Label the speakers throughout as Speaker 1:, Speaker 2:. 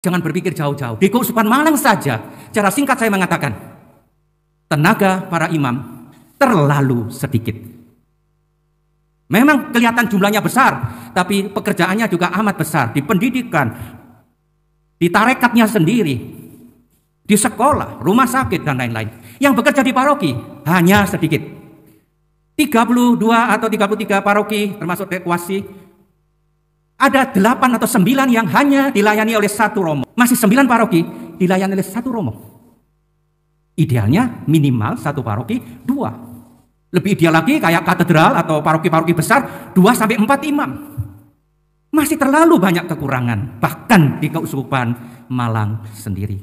Speaker 1: Jangan berpikir jauh-jauh. Di Keuskupan Malang saja, cara singkat saya mengatakan, tenaga para imam terlalu sedikit. Memang kelihatan jumlahnya besar, tapi pekerjaannya juga amat besar. Di pendidikan, di tarekatnya sendiri, di sekolah, rumah sakit, dan lain-lain. Yang bekerja di paroki hanya sedikit. 32 atau 33 paroki termasuk Dekuasi, ada 8 atau 9 yang hanya dilayani oleh satu romo. Masih 9 paroki dilayani oleh satu romo. Idealnya minimal satu paroki 2. Lebih ideal lagi kayak katedral atau paroki-paroki besar 2-4 imam. Masih terlalu banyak kekurangan. Bahkan di Keuskupan Malang sendiri.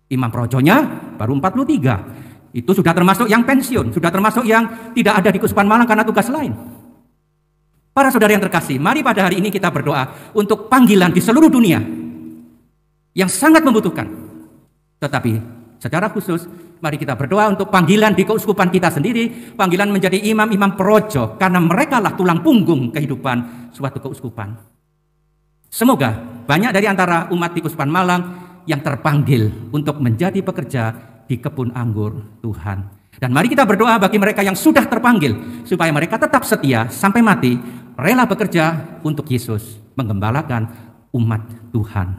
Speaker 1: Imam projonya baru 43. Itu sudah termasuk yang pensiun. Sudah termasuk yang tidak ada di Keuskupan Malang karena tugas lain. Para saudara yang terkasih, mari pada hari ini kita berdoa untuk panggilan di seluruh dunia yang sangat membutuhkan. Tetapi secara khusus, mari kita berdoa untuk panggilan di keuskupan kita sendiri, panggilan menjadi imam-imam projo, karena mereka lah tulang punggung kehidupan suatu keuskupan. Semoga banyak dari antara umat di Keuskupan Malang yang terpanggil untuk menjadi pekerja di kebun anggur Tuhan. Dan mari kita berdoa bagi mereka yang sudah terpanggil, supaya mereka tetap setia sampai mati, rela bekerja untuk Yesus, menggembalakan umat Tuhan.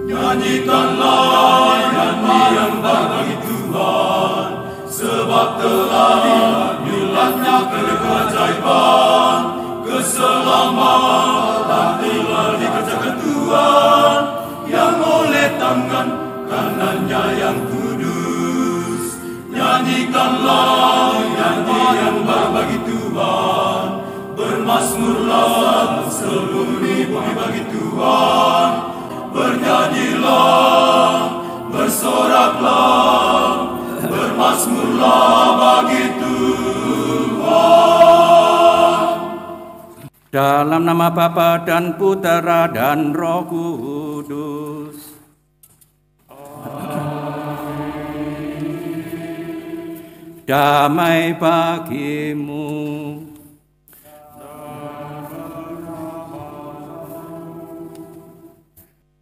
Speaker 2: Nyanyikanlah nyanyian bagi Tuhan, sebab telah nyulahnya keajaiban, keselamatan telah dikerjakan Tuhan, yang oleh tangan kanannya yang kudus. Nyanyikanlah nyanyian bagi Tuhan, bermasmurlah seluruh bumi bagi Tuhan, bernyanyilah, bersoraklah, bermasmurlah bagi Tuhan.
Speaker 1: Dalam nama Bapa dan Putera dan Roh Kudus. Damai bagimu.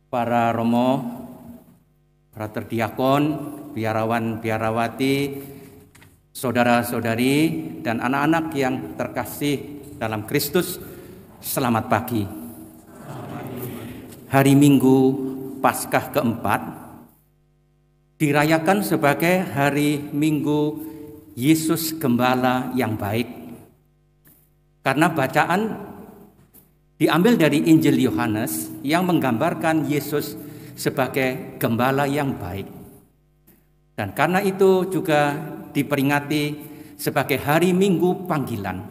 Speaker 1: Para romo, para terdiakon, biarawan, biarawati, saudara-saudari, dan anak-anak yang terkasih dalam Kristus, selamat pagi. Hari Minggu Paskah keempat dirayakan sebagai hari Minggu Yesus Gembala yang baik. Karena bacaan diambil dari Injil Yohanes yang menggambarkan Yesus sebagai gembala yang baik. Dan karena itu juga diperingati sebagai hari Minggu panggilan.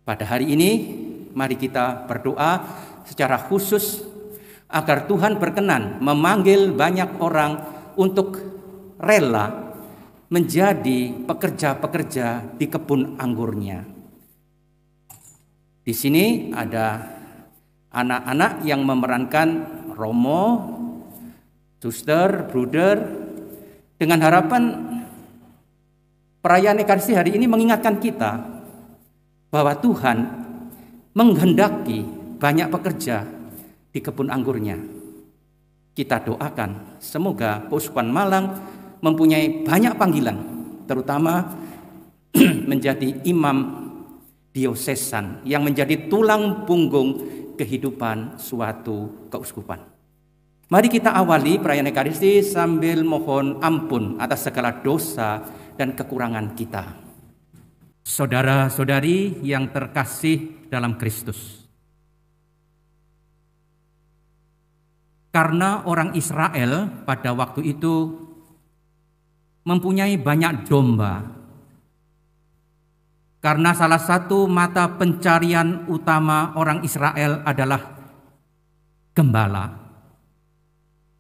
Speaker 1: Pada hari ini mari kita berdoa secara khusus agar Tuhan berkenan memanggil banyak orang untuk rela menjadi pekerja-pekerja di kebun anggurnya. Di sini ada anak-anak yang memerankan romo, suster, bruder, dengan harapan perayaan Ekaristi hari ini mengingatkan kita bahwa Tuhan menghendaki banyak pekerja di kebun anggurnya. Kita doakan semoga Keuskupan Malang mempunyai banyak panggilan, terutama menjadi imam diosesan yang menjadi tulang punggung kehidupan suatu keuskupan. Mari kita awali perayaan Ekaristi sambil mohon ampun atas segala dosa dan kekurangan kita. Saudara-saudari yang terkasih dalam Kristus, karena orang Israel pada waktu itu mempunyai banyak domba, karena salah satu mata pencarian utama orang Israel adalah gembala,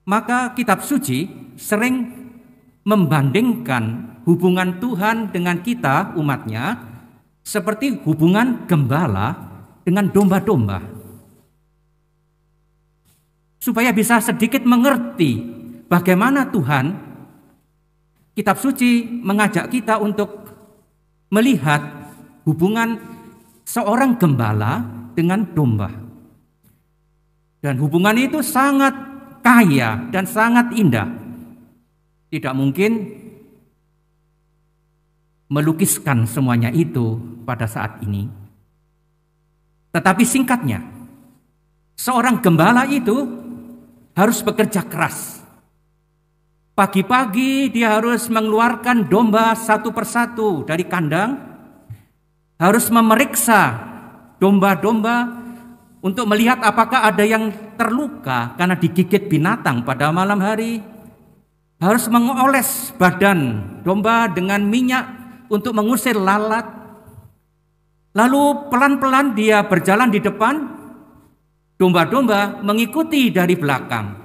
Speaker 1: maka kitab suci sering membandingkan hubungan Tuhan dengan kita umatnya seperti hubungan gembala dengan domba-domba, supaya bisa sedikit mengerti bagaimana Tuhan. Kitab suci mengajak kita untuk melihat hubungan seorang gembala dengan domba. Dan hubungan itu sangat kaya dan sangat indah. Tidak mungkin melukiskan semuanya itu pada saat ini. Tetapi singkatnya, seorang gembala itu harus bekerja keras. Pagi-pagi dia harus mengeluarkan domba satu persatu dari kandang, harus memeriksa domba-domba untuk melihat apakah ada yang terluka karena digigit binatang pada malam hari. Harus mengoles badan domba dengan minyak untuk mengusir lalat. Lalu pelan-pelan dia berjalan di depan, domba-domba mengikuti dari belakang.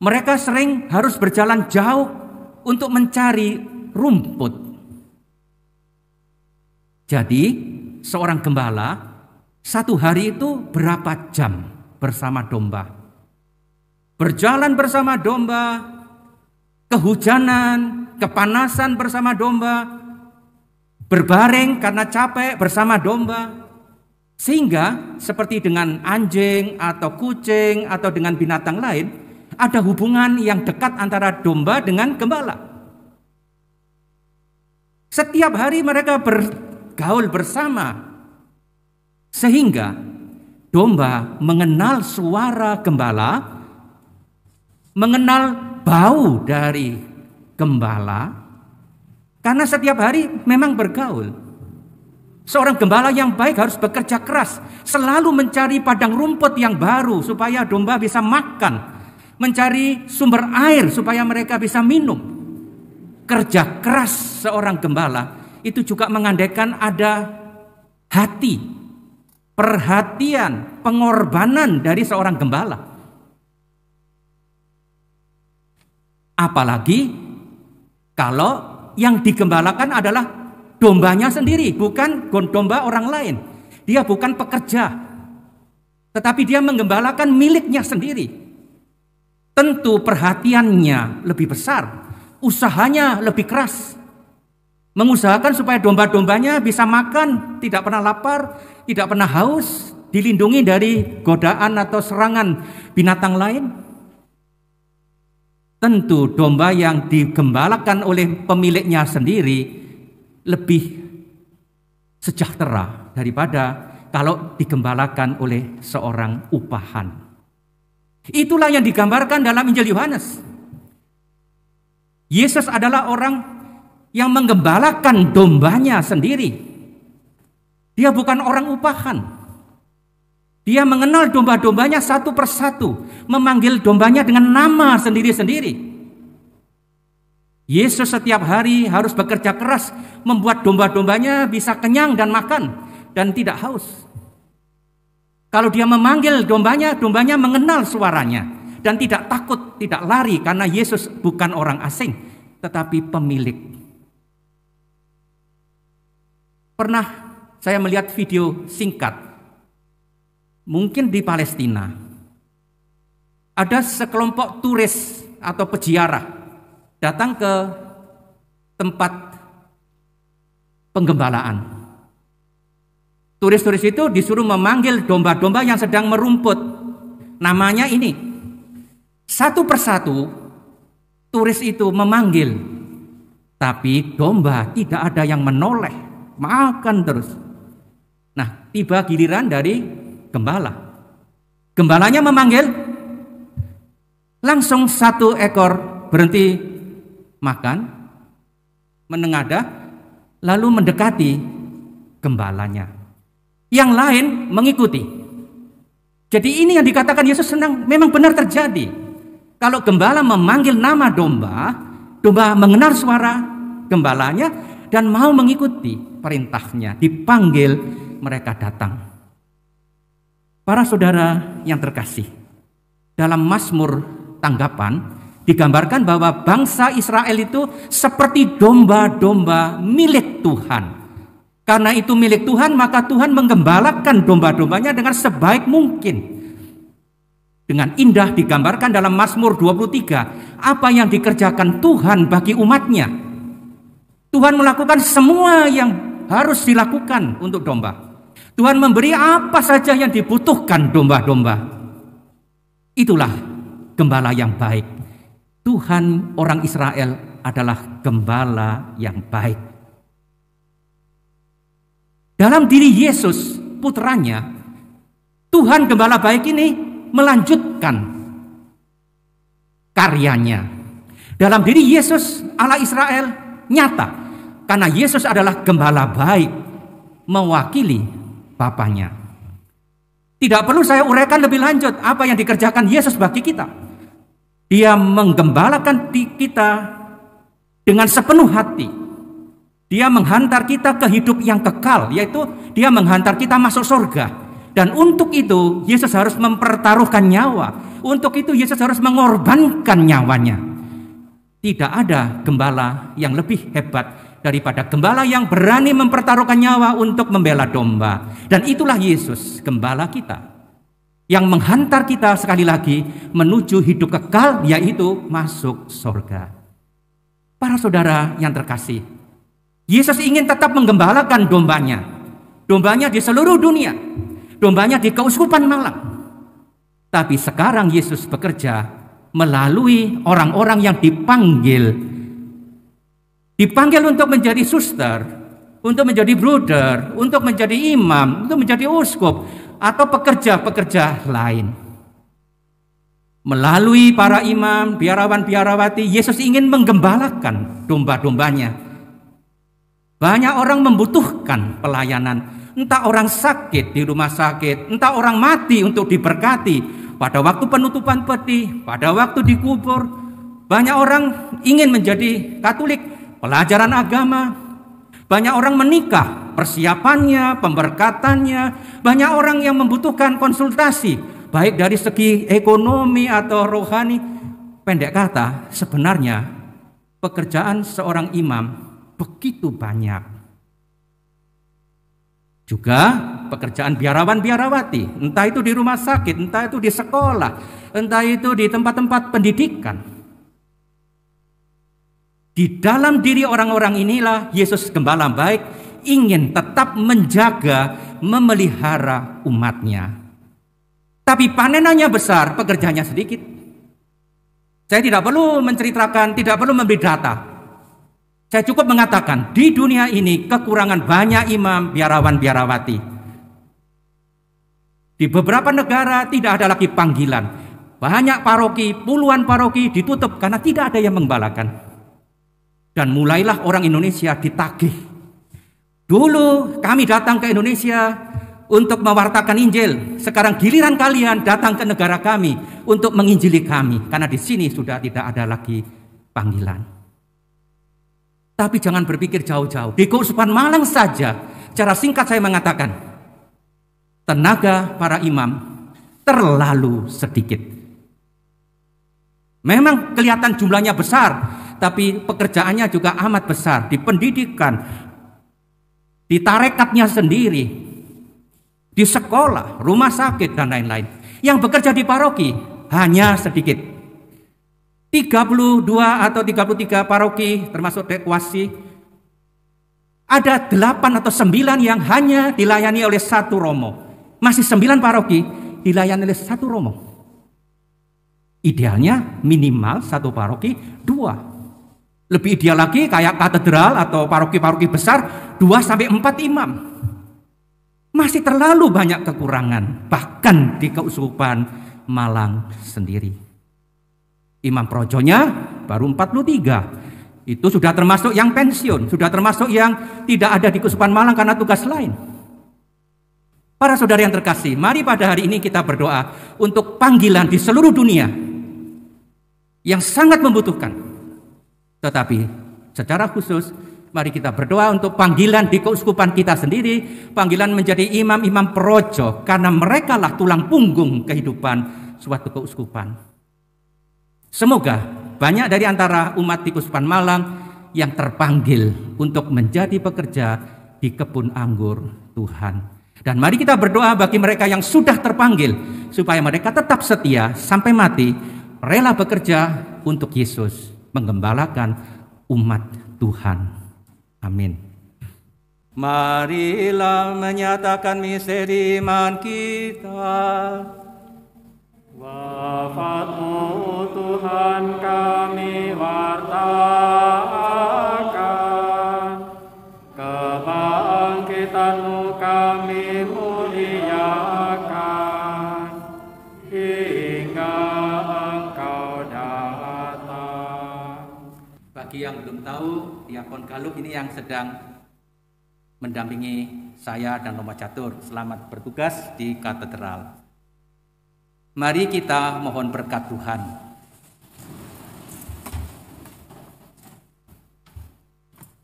Speaker 1: Mereka sering harus berjalan jauh untuk mencari rumput. Jadi, seorang gembala satu hari itu berapa jam bersama domba? Berjalan bersama domba, kehujanan, kepanasan bersama domba, berbaring karena capek bersama domba. Sehingga seperti dengan anjing atau kucing atau dengan binatang lain, ada hubungan yang dekat antara domba dengan gembala. Setiap hari mereka bergaul bersama, sehingga domba mengenal suara gembala, mengenal bau dari gembala, karena setiap hari memang bergaul. Seorang gembala yang baik harus bekerja keras, selalu mencari padang rumput yang baru supaya domba bisa makan, mencari sumber air supaya mereka bisa minum. Kerja keras seorang gembala itu juga mengandaikan ada hati, perhatian, pengorbanan dari seorang gembala. Apalagi kalau yang digembalakan adalah dombanya sendiri, bukan domba orang lain. Dia bukan pekerja, tetapi dia menggembalakan miliknya sendiri. Tentu perhatiannya lebih besar, usahanya lebih keras. Mengusahakan supaya domba-dombanya bisa makan, tidak pernah lapar, tidak pernah haus, dilindungi dari godaan atau serangan binatang lain. Tentu domba yang digembalakan oleh pemiliknya sendiri lebih sejahtera daripada kalau digembalakan oleh seorang upahan. Itulah yang digambarkan dalam Injil Yohanes. Yesus adalah orang yang menggembalakan dombanya sendiri. Dia bukan orang upahan. Dia mengenal domba-dombanya satu persatu, memanggil dombanya dengan nama sendiri-sendiri. Yesus setiap hari harus bekerja keras membuat domba-dombanya bisa kenyang dan makan dan tidak haus. Kalau dia memanggil dombanya, dombanya mengenal suaranya dan tidak takut, tidak lari karena Yesus bukan orang asing, tetapi pemilik. Pernah saya melihat video singkat, mungkin di Palestina. Ada sekelompok turis atau peziarah datang ke tempat penggembalaan. Turis-turis itu disuruh memanggil domba-domba yang sedang merumput. Namanya ini. Satu persatu turis itu memanggil, tapi domba tidak ada yang menoleh, makan terus. Nah, tiba giliran dari gembala. Gembalanya memanggil, langsung satu ekor berhenti makan, menengadah, lalu mendekati gembalanya. Yang lain mengikuti. Jadi ini yang dikatakan Yesus senang, memang benar terjadi. Kalau gembala memanggil nama domba, domba mengenal suara gembalanya dan mau mengikuti perintahnya. Dipanggil, mereka datang. Para saudara yang terkasih, dalam Mazmur tanggapan digambarkan bahwa bangsa Israel itu seperti domba-domba milik Tuhan. Karena itu milik Tuhan, maka Tuhan menggembalakan domba-dombanya dengan sebaik mungkin. Dengan indah digambarkan dalam Mazmur 23, apa yang dikerjakan Tuhan bagi umatnya. Tuhan melakukan semua yang harus dilakukan untuk domba. Tuhan memberi apa saja yang dibutuhkan domba-domba. Itulah gembala yang baik. Tuhan orang Israel adalah gembala yang baik. Dalam diri Yesus, putranya, Tuhan gembala baik ini melanjutkan karyanya. Dalam diri Yesus, Allah Israel nyata. Karena Yesus adalah gembala baik, mewakili Bapanya. Tidak perlu saya uraikan lebih lanjut apa yang dikerjakan Yesus bagi kita. Dia menggembalakan kita dengan sepenuh hati. Dia menghantar kita ke hidup yang kekal, yaitu dia menghantar kita masuk surga. Dan untuk itu Yesus harus mempertaruhkan nyawa. Untuk itu Yesus harus mengorbankan nyawanya. Tidak ada gembala yang lebih hebat daripada gembala yang berani mempertaruhkan nyawa untuk membela domba. Dan itulah Yesus, gembala kita, yang menghantar kita sekali lagi menuju hidup kekal, yaitu masuk surga. Para saudara yang terkasih, Yesus ingin tetap menggembalakan dombanya. Dombanya di seluruh dunia. Dombanya di Keuskupan Malang. Tapi sekarang Yesus bekerja melalui orang-orang yang dipanggil. Dipanggil untuk menjadi suster, untuk menjadi brother, untuk menjadi imam, untuk menjadi uskup, atau pekerja-pekerja lain. Melalui para imam, biarawan-biarawati, Yesus ingin menggembalakan domba-dombanya. Banyak orang membutuhkan pelayanan. Entah orang sakit di rumah sakit, entah orang mati untuk diberkati. Pada waktu penutupan peti, pada waktu dikubur. Banyak orang ingin menjadi Katolik, pelajaran agama. Banyak orang menikah, persiapannya, pemberkatannya. Banyak orang yang membutuhkan konsultasi, baik dari segi ekonomi atau rohani. Pendek kata, sebenarnya pekerjaan seorang imam begitu banyak. Juga pekerjaan biarawan-biarawati, entah itu di rumah sakit, entah itu di sekolah, entah itu di tempat-tempat pendidikan. Di dalam diri orang-orang inilah Yesus gembala baik ingin tetap menjaga, memelihara umatnya. Tapi panenannya besar, pekerjaannya sedikit. Saya tidak perlu menceritakan, tidak perlu memberi data. Saya cukup mengatakan, di dunia ini kekurangan banyak imam, biarawan-biarawati. Di beberapa negara tidak ada lagi panggilan. Banyak paroki, puluhan paroki ditutup karena tidak ada yang menggembalakan. Dan mulailah orang Indonesia ditagih. Dulu kami datang ke Indonesia untuk mewartakan Injil. Sekarang giliran kalian datang ke negara kami untuk menginjili kami. Karena di sini sudah tidak ada lagi panggilan. Tapi jangan berpikir jauh-jauh. Di Keuskupan Malang saja, cara singkat saya mengatakan, tenaga para imam terlalu sedikit. Memang kelihatan jumlahnya besar, tapi pekerjaannya juga amat besar. Di pendidikan, di tarekatnya sendiri, di sekolah, rumah sakit, dan lain-lain. Yang bekerja di paroki hanya sedikit. 32 atau 33 paroki termasuk dekwasi. Ada 8 atau 9 yang hanya dilayani oleh satu romo. Masih 9 paroki dilayani oleh satu romo. Idealnya minimal satu paroki 2. Lebih ideal lagi kayak katedral atau paroki-paroki besar 2-4 imam. Masih terlalu banyak kekurangan, bahkan di Keuskupan Malang sendiri. Imam projonya baru 43. Itu sudah termasuk yang pensiun, sudah termasuk yang tidak ada di Keuskupan Malang karena tugas lain. Para saudara yang terkasih, mari pada hari ini kita berdoa untuk panggilan di seluruh dunia yang sangat membutuhkan. Tetapi secara khusus, mari kita berdoa untuk panggilan di keuskupan kita sendiri, panggilan menjadi imam-imam projo, karena merekalah tulang punggung kehidupan suatu keuskupan. Semoga banyak dari antara umat di Keuskupan Malang yang terpanggil untuk menjadi pekerja di kebun anggur Tuhan. Dan mari kita berdoa bagi mereka yang sudah terpanggil, supaya mereka tetap setia sampai mati, rela bekerja untuk Yesus, menggembalakan umat Tuhan. Amin. Marilah menyatakan misteri iman kita. Wafatmu
Speaker 3: Tuhan kami wartakan, kebangkitan-Mu kami muliakan, hingga Engkau datang.
Speaker 1: Bagi yang belum tahu, Diakon Galuk ini yang sedang mendampingi saya dan Roma Catur. Selamat bertugas di katedral. Mari kita mohon berkat Tuhan.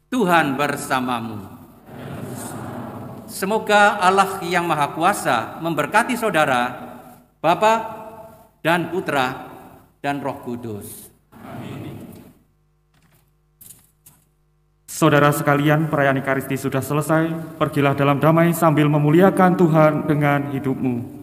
Speaker 1: Tuhan bersamamu. Semoga Allah yang Maha Kuasa memberkati saudara, Bapa dan Putra dan Roh Kudus.
Speaker 4: Saudara sekalian, perayaan Ekaristi sudah selesai. Pergilah dalam damai sambil memuliakan Tuhan dengan hidupmu.